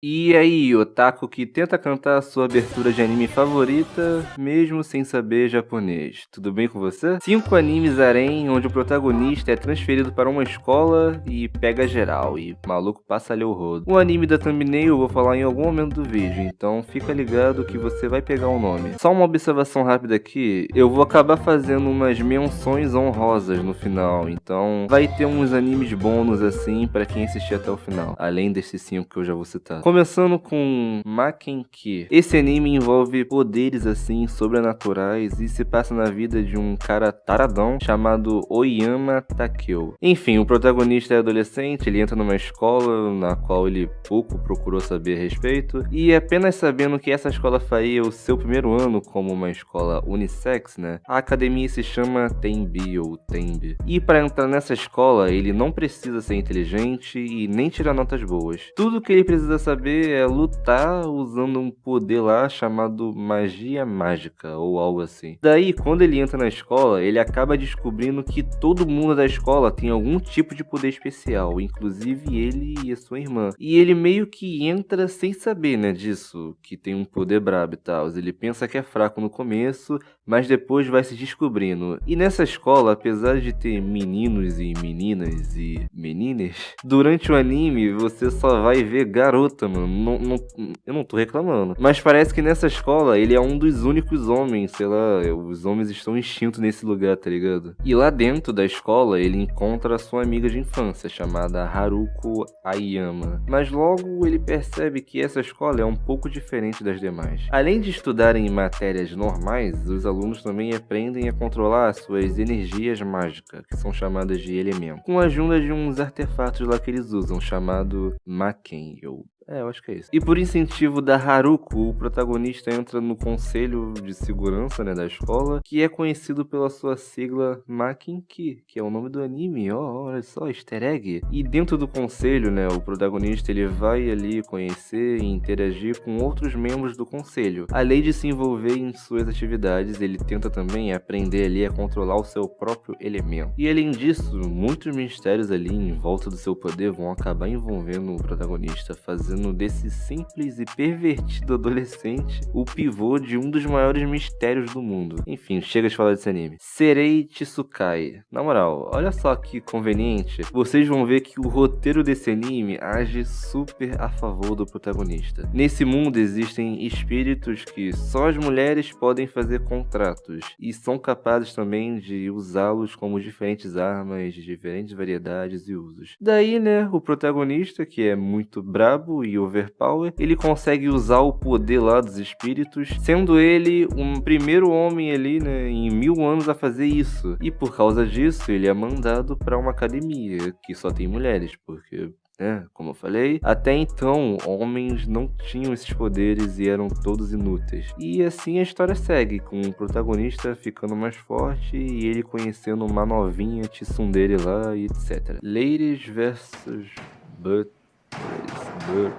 E aí, otaku que tenta cantar a sua abertura de anime favorita, mesmo sem saber japonês. Tudo bem com você? 5 animes harém, onde o protagonista é transferido para uma escola e pega geral, e o maluco passa ali o rodo. O anime da thumbnail eu vou falar em algum momento do vídeo, então fica ligado que você vai pegar o nome. Só uma observação rápida aqui, eu vou acabar fazendo umas menções honrosas no final, então vai ter uns animes bônus assim pra quem assistir até o final, além desses 5 que eu já vou citar. Começando com Makenki. Esse anime envolve poderes assim sobrenaturais e se passa na vida de um cara taradão chamado Oyama Takeo. Enfim, o protagonista é adolescente, ele entra numa escola na qual ele pouco procurou saber a respeito e apenas sabendo que essa escola faria o seu primeiro ano como uma escola unissex, né? A academia se chama Tenbi ou Tenbi. E para entrar nessa escola, ele não precisa ser inteligente e nem tirar notas boas. Tudo que ele precisa saber é lutar usando um poder lá chamado magia mágica ou algo assim. Daí, quando ele entra na escola, ele acaba descobrindo que todo mundo da escola tem algum tipo de poder especial, inclusive ele e a sua irmã. E ele meio que entra sem saber, né, disso, que tem um poder brabo e tal. Ele pensa que é fraco no começo, mas depois vai se descobrindo. E nessa escola, apesar de ter meninos e meninas e meninas, durante o anime você só vai ver garota, mano. Eu não tô reclamando. Mas parece que nessa escola ele é um dos únicos homens, sei lá, os homens estão extintos nesse lugar, tá ligado? E lá dentro da escola ele encontra a sua amiga de infância, chamada Haruko Aiyama. Mas logo ele percebe que essa escola é um pouco diferente das demais. Além de estudarem matérias normais, os alunos também aprendem a controlar suas energias mágicas, que são chamadas de elementos, com a ajuda de uns artefatos lá que eles usam, chamado Makenyo. Eu acho que é isso. E por incentivo da Haruko, o protagonista entra no conselho de segurança, né, da escola, que é conhecido pela sua sigla Makinki, que é o nome do anime, olha só, easter egg. E dentro do conselho, né, o protagonista ele vai ali conhecer e interagir com outros membros do conselho. Além de se envolver em suas atividades, ele tenta também aprender ali a controlar o seu próprio elemento. E além disso, muitos mistérios ali em volta do seu poder vão acabar envolvendo o protagonista, fazendo desse simples e pervertido adolescente o pivô de um dos maiores mistérios do mundo. Enfim, chega de falar desse anime. Serei Tsukai. Na moral, olha só que conveniente. Vocês vão ver que o roteiro desse anime age super a favor do protagonista. Nesse mundo existem espíritos que só as mulheres podem fazer contratos e são capazes também de usá-los como diferentes armas de diferentes variedades e usos. Daí, né, o protagonista, que é muito brabo e overpower, ele consegue usar o poder lá dos espíritos, sendo ele um primeiro homem ali, né, em 1000 anos a fazer isso. E por causa disso, ele é mandado para uma academia que só tem mulheres, porque como eu falei, até então homens não tinham esses poderes e eram todos inúteis. E assim a história segue, com o protagonista ficando mais forte e ele conhecendo uma novinha tsundere lá e etc. Ladies vs Butlers.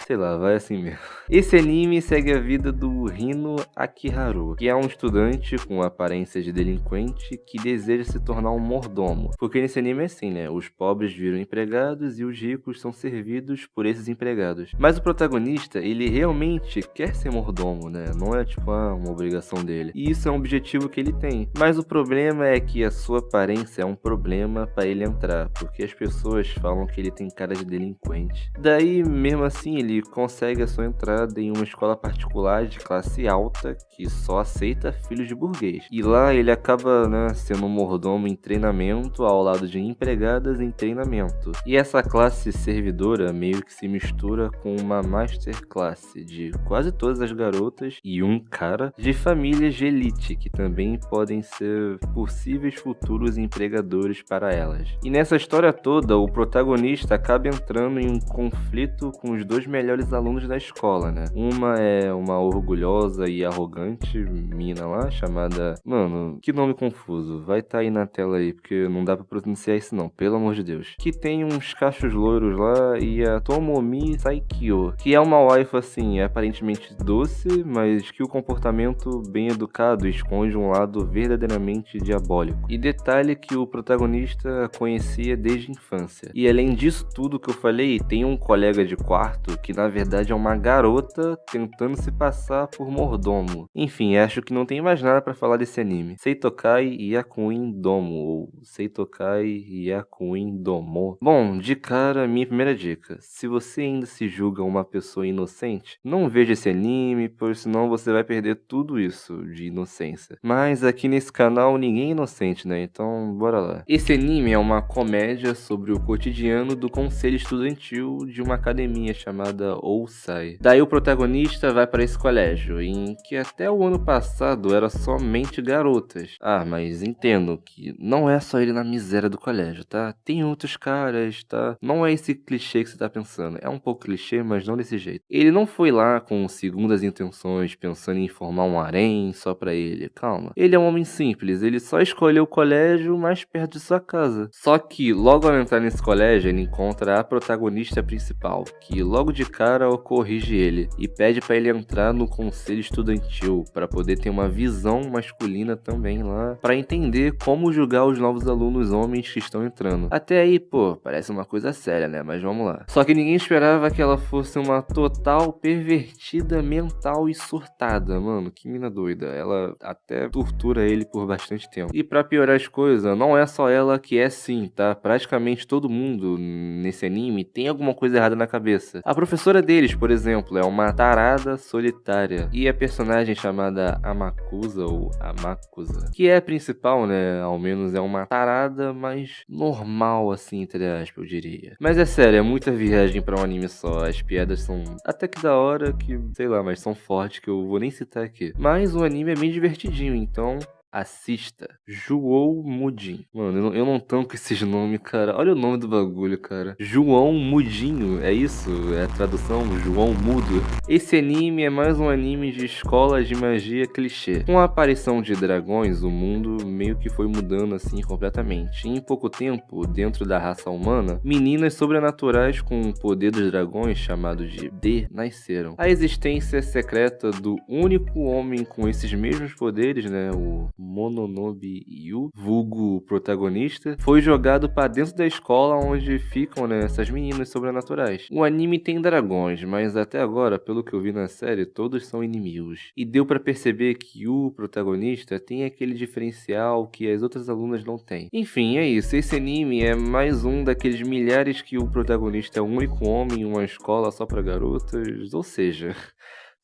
Sei lá, vai assim mesmo. Esse anime segue a vida do Rino Akiharu, que é um estudante com aparência de delinquente que deseja se tornar um mordomo. Porque nesse anime é assim, né? Os pobres viram empregados e os ricos são servidos por esses empregados. Mas o protagonista, ele realmente quer ser mordomo, né? Não é tipo uma obrigação dele. E isso é um objetivo que ele tem. Mas o problema é que a sua aparência é um problema para ele entrar, porque as pessoas falam que ele tem cara de delinquente. Daí, mesmo assim, ele consegue a sua entrada em uma escola particular de classe alta que só aceita filhos de burguês. E lá ele acaba, né, sendo um mordomo em treinamento ao lado de empregadas em treinamento. E essa classe servidora meio que se mistura com uma masterclass de quase todas as garotas e um cara de famílias de elite que também podem ser possíveis futuros empregadores para elas. E nessa história toda, o protagonista acaba entrando em um conflito com os dois melhores alunos da escola, né? Uma é uma orgulhosa e arrogante mina lá, chamada... Mano, que nome confuso. Vai tá aí na tela aí, porque não dá pra pronunciar isso não, pelo amor de Deus. Que tem uns cachos loiros lá e a Tomomi Saikyo, que é uma waifu assim, aparentemente doce, mas que o comportamento bem educado esconde um lado verdadeiramente diabólico. E detalhe que o protagonista a conhecia desde a infância. E além disso tudo que eu falei, tem um colega de quarto que na verdade é uma garota tentando se passar por mordomo. Enfim, acho que não tem mais nada pra falar desse anime. Seitokai Yakuin Domo, ou Seitokai Yakuin Domo. Bom, de cara, minha primeira dica. Se você ainda se julga uma pessoa inocente, não veja esse anime, pois senão você vai perder tudo isso de inocência. Mas aqui nesse canal ninguém é inocente, né? Então, bora lá. Esse anime é uma comédia sobre o cotidiano do conselho estudantil de uma academia chamada Ousai. Daí o protagonista vai para esse colégio, em que até o ano passado era somente garotas. Ah, mas entendo que não é só ele na miséria do colégio, tá? Tem outros caras, tá? Não é esse clichê que você tá pensando. É um pouco clichê, mas não desse jeito. Ele não foi lá com segundas intenções, pensando em formar um harém só pra ele. Calma. Ele é um homem simples, ele só escolheu o colégio mais perto de sua casa. Só que, logo ao entrar nesse colégio, ele encontra a protagonista principal, que logo de cara corrige ele e pede pra ele entrar no conselho estudantil, pra poder ter uma visão masculina também lá, pra entender como julgar os novos alunos homens que estão entrando. Até aí, pô, parece uma coisa séria, né? Mas vamos lá. Só que ninguém esperava que ela fosse uma total pervertida mental e surtada, mano. Que mina doida. Ela até tortura ele por bastante tempo. E pra piorar as coisas, não é só ela que é assim, tá? Praticamente todo mundo nesse anime tem alguma coisa errada na cabeça. A professora deles, por exemplo, é uma tarada solitária. E a personagem chamada Amakusa, ou Amakusa, que é a principal, né? Ao menos é uma tarada, mas normal, assim, entre aspas, eu diria. Mas é sério, é muita viagem pra um anime só. As piadas são até que da hora, que, sei lá, mas são fortes, que eu vou nem citar aqui. Mas o anime é bem divertidinho, então assista. João Mudinho. Mano, eu não tanco esses nomes, cara. Olha o nome do bagulho, cara. João Mudinho. É isso? É a tradução? João Mudo. Esse anime é mais um anime de escola de magia clichê. Com a aparição de dragões, o mundo meio que foi mudando assim completamente. Em pouco tempo, dentro da raça humana, meninas sobrenaturais com o poder dos dragões, chamado de D, nasceram. A existência secreta do único homem com esses mesmos poderes, né? O Mononobe Yu, vulgo protagonista, foi jogado para dentro da escola onde ficam, né, essas meninas sobrenaturais. O anime tem dragões, mas até agora, pelo que eu vi na série, todos são inimigos. E deu para perceber que Yu, protagonista, tem aquele diferencial que as outras alunas não têm. Enfim, é isso. Esse anime é mais um daqueles milhares que o protagonista é o único homem em uma escola só para garotas, ou seja,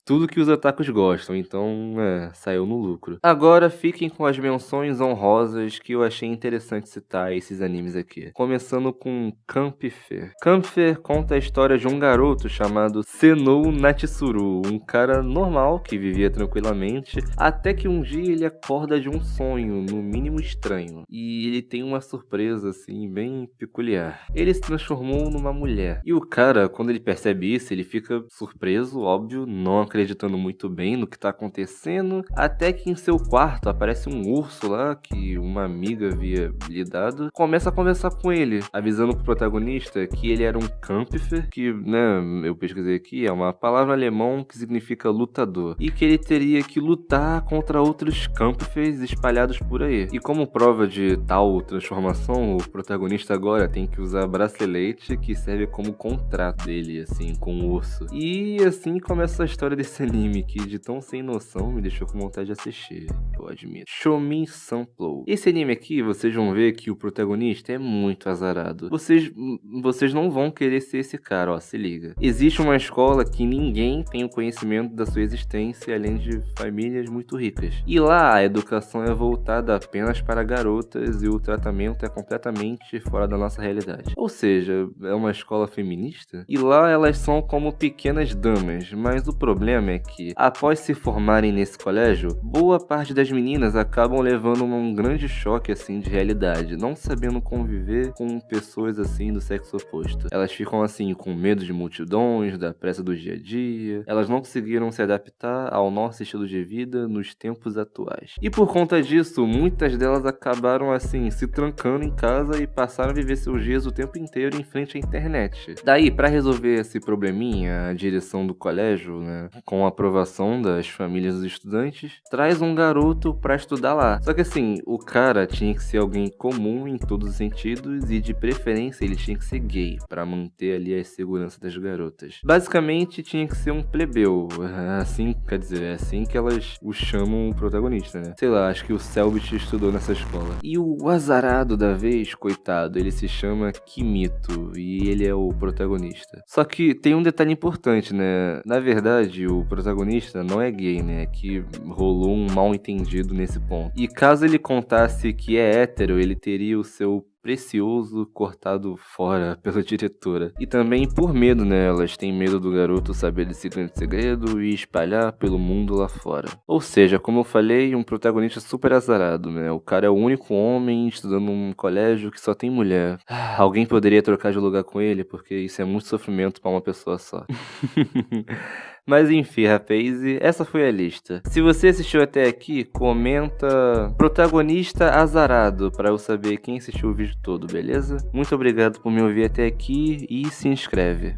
tudo que os otakus gostam, então, saiu no lucro. Agora fiquem com as menções honrosas que eu achei interessante citar esses animes aqui. Começando com Campfer. Campfer conta a história de um garoto chamado Senou Natsuru, um cara normal que vivia tranquilamente, até que um dia ele acorda de um sonho, no mínimo estranho, e ele tem uma surpresa, assim, bem peculiar. Ele se transformou numa mulher. E o cara, quando ele percebe isso, ele fica surpreso, óbvio, não acreditando muito bem no que tá acontecendo, até que em seu quarto aparece um urso lá, que uma amiga havia lhe dado, começa a conversar com ele, avisando pro protagonista que ele era um Kampfer, que, né, eu pesquisei aqui, é uma palavra alemão que significa lutador, e que ele teria que lutar contra outros Kampfers espalhados por aí. E como prova de tal transformação, o protagonista agora tem que usar bracelete que serve como contrato dele, assim, com o urso. E assim começa a história desse anime que, de tão sem noção, me deixou com vontade de assistir, eu admito. Shomin Samplou. Esse anime aqui, vocês vão ver que o protagonista é muito azarado. Vocês não vão querer ser esse cara, ó, se liga. Existe uma escola que ninguém tem o conhecimento da sua existência, além de famílias muito ricas. E lá, a educação é voltada apenas para garotas e o tratamento é completamente fora da nossa realidade. Ou seja, é uma escola feminista? E lá elas são como pequenas damas, mas o problema é que, após se formarem nesse colégio, boa parte das meninas acabam levando um grande choque assim de realidade, não sabendo conviver com pessoas assim do sexo oposto. Elas ficam assim com medo de multidões, da pressa do dia a dia, elas não conseguiram se adaptar ao nosso estilo de vida nos tempos atuais. E por conta disso, muitas delas acabaram assim se trancando em casa e passaram a viver seus dias o tempo inteiro em frente à internet. Daí, para resolver esse probleminha, a direção do colégio, né, com a aprovação das famílias dos estudantes, traz um garoto pra estudar lá. Só que assim, o cara tinha que ser alguém comum em todos os sentidos e de preferência ele tinha que ser gay pra manter ali a segurança das garotas. Basicamente tinha que ser um plebeu, assim, quer dizer, é assim que elas o chamam o protagonista, né? Sei lá, acho que o Selbit estudou nessa escola. E o azarado da vez, coitado, ele se chama Kimito e ele é o protagonista. Só que tem um detalhe importante, né? Na verdade, o protagonista não é gay, né? Que rolou um mal entendido nesse ponto. E caso ele contasse que é hétero, ele teria o seu precioso cortado fora pela diretora. E também por medo, né? Elas têm medo do garoto saber desse grande segredo e espalhar pelo mundo lá fora. Ou seja, como eu falei, um protagonista super azarado, né? O cara é o único homem estudando num colégio que só tem mulher. Alguém poderia trocar de lugar com ele, porque isso é muito sofrimento pra uma pessoa só. Mas enfim, rapaz, essa foi a lista. Se você assistiu até aqui, comenta protagonista azarado pra eu saber quem assistiu o vídeo todo, beleza? Muito obrigado por me ouvir até aqui e se inscreve.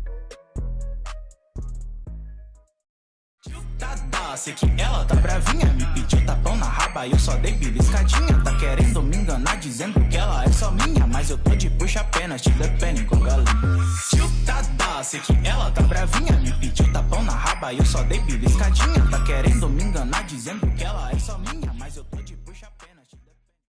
Sei que ela tá bravinha, me pediu tapão na raba e eu só dei beliscadinha. Tá querendo me enganar dizendo que ela é só minha, mas eu tô de puxa apenas, te depende com galinha. Tiltada, sei que ela tá bravinha, me pediu tapão na raba e eu só dei beliscadinha. Tá querendo me enganar dizendo que ela é só minha, mas eu tô de puxa apenas.